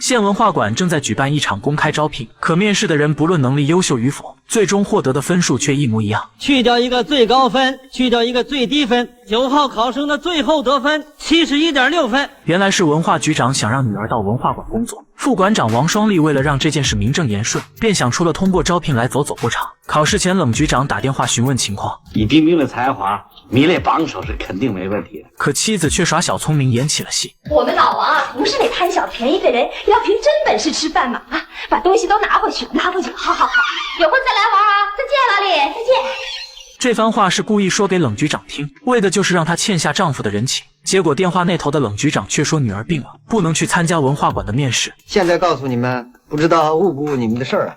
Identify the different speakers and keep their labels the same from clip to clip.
Speaker 1: 县文化馆正在举办一场公开招聘，可面试的人不论能力优秀与否，最终获得的分数却一模一样。
Speaker 2: 去掉一个最高分，去掉一个最低分，9号考生的最后得分71.6分。
Speaker 1: 原来是文化局长想让女儿到文化馆工作。副馆长王双丽为了让这件事名正言顺，便想出了通过招聘来走过场。考试前，冷局长打电话询问情况。
Speaker 3: 以冰冰的才华，名列榜首是肯定没问题的。
Speaker 1: 可妻子却耍小聪明，演起了戏。
Speaker 4: 我们老王啊，不是那贪小便宜的人，要凭真本事吃饭嘛！啊，把东西都拿回去，拿回去，好好好，有空再来玩啊！再见，老李，再见。
Speaker 1: 这番话是故意说给冷局长听，为的就是让他欠下丈夫的人情。结果电话那头的冷局长却说女儿病了，不能去参加文化馆的面试。
Speaker 5: 现在告诉你们，不知道误不误你们的事儿啊！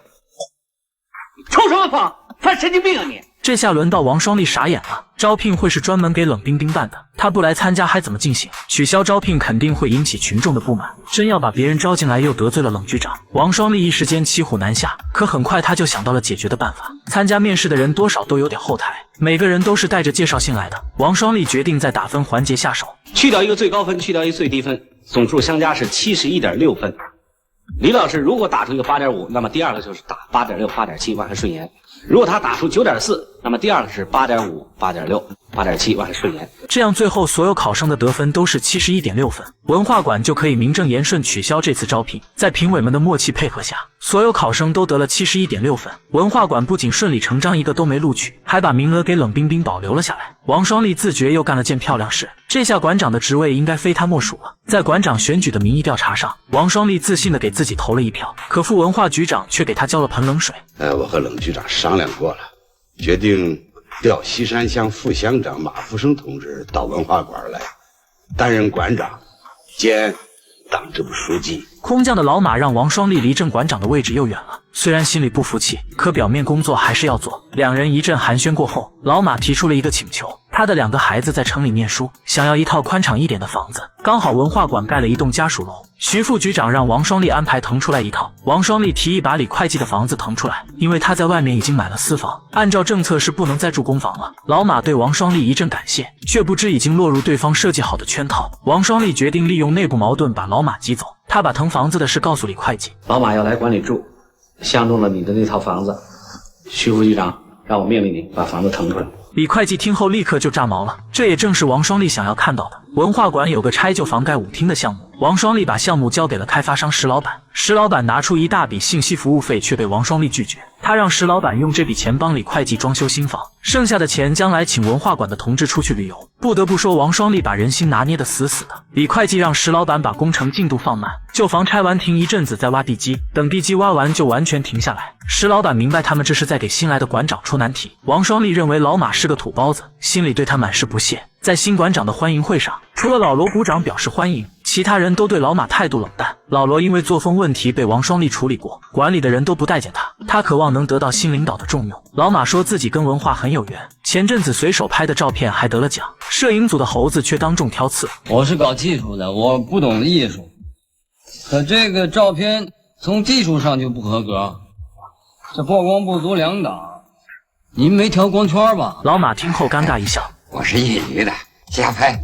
Speaker 3: 抽什么风？犯神经病啊你！
Speaker 1: 这下轮到王双丽傻眼了。招聘会是专门给冷冰冰办的，她不来参加还怎么进行？取消招聘肯定会引起群众的不满。真要把别人招进来，又得罪了冷局长。王双丽一时间骑虎难下，可很快她就想到了解决的办法。参加面试的人多少都有点后台，每个人都是带着介绍信来的。王双丽决定在打分环节下手，
Speaker 3: 去掉一个最高分，去掉一个最低分，总数相加是71.6分。李老师如果打出一个8.5，那么第二个就是打8.6、8.7，万很顺延。如果他打出9.4，那么第二个是8.5、8.6、8.7，万很顺延。
Speaker 1: 这样最后所有考生的得分都是71.6分，文化馆就可以名正言顺取消这次招聘。在评委们的默契配合下，所有考生都得了71.6分。文化馆不仅顺理成章一个都没录取，还把名额给冷冰冰保留了下来。王双丽自觉又干了件漂亮事，这下馆长的职位应该非他莫属了。在馆长选举的民意调查上，王双丽自信地给自己投了一票，可副文化局长却给他浇了盆冷水。
Speaker 6: 我和冷局长商量过了，决定调西山乡副乡长马福生同志到文化馆来担任馆长兼党支部书记。
Speaker 1: 空降的老马让王双丽离正馆长的位置又远了，虽然心里不服气，可表面工作还是要做。两人一阵寒暄过后，老马提出了一个请求，他的2个孩子在城里念书，想要一套宽敞一点的房子，刚好文化馆盖了一栋家属楼。徐副局长让王双丽安排腾出来一套，王双丽提议把李会计的房子腾出来，因为他在外面已经买了私房，按照政策是不能再住公房了。老马对王双丽一阵感谢，却不知已经落入对方设计好的圈套。王双丽决定利用内部矛盾把老马挤走，他把腾房子的事告诉李会计。
Speaker 3: 老马要来馆里住，相中了你的那套房子，徐副局长让我命令你把房子腾出来。
Speaker 1: 李会计听后立刻就炸毛了，这也正是王双丽想要看到的。文化馆有个拆旧房盖舞厅的项目，王双丽把项目交给了开发商石老板，石老板拿出一大笔信息服务费，却被王双丽拒绝。他让石老板用这笔钱帮李会计装修新房，剩下的钱将来请文化馆的同志出去旅游。不得不说，王双丽把人心拿捏得死死的。李会计让石老板把工程进度放慢，旧房拆完停一阵子再挖地基，等地基挖完就完全停下来。石老板明白他们这是在给新来的馆长出难题。王双丽认为老马是个土包子，心里对他满是不屑。在新馆长的欢迎会上，除了老罗鼓掌表示欢迎，其他人都对老马态度冷淡。老罗因为作风问题被王双丽处理过，管理的人都不待见他，他渴望能得到新领导的重用。老马说自己跟文化很有缘，前阵子随手拍的照片还得了奖，摄影组的猴子却当众挑刺。
Speaker 7: 我是搞技术的，我不懂艺术，可这个照片从技术上就不合格，这曝光不足2档，您没调光圈吧？
Speaker 1: 老马听后尴尬一笑，
Speaker 5: 我是业余的，瞎拍。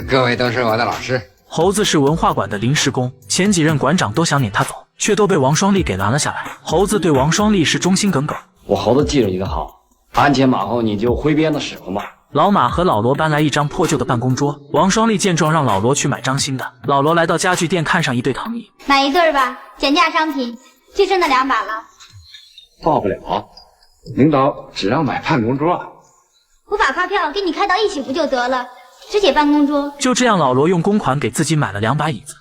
Speaker 5: 各位都是我的老师。
Speaker 1: 猴子是文化馆的临时工，前几任馆长都想撵他走，却都被王双丽给拦了下来。猴子对王双丽是忠心耿耿。
Speaker 3: 我猴子记住一个好，鞍前马后你就挥鞭子使唤吧。
Speaker 1: 老马和老罗搬来一张破旧的办公桌，王双丽见状让老罗去买张新的。老罗来到家具店，看上一对躺椅，
Speaker 8: 买一对吧，减价商品，就剩那2把了。
Speaker 6: 报不了，领导只让买办公桌。
Speaker 8: 我把发票给你开到一起不就得了，只写办公桌。
Speaker 1: 就这样，老罗用公款给自己买了2把椅子。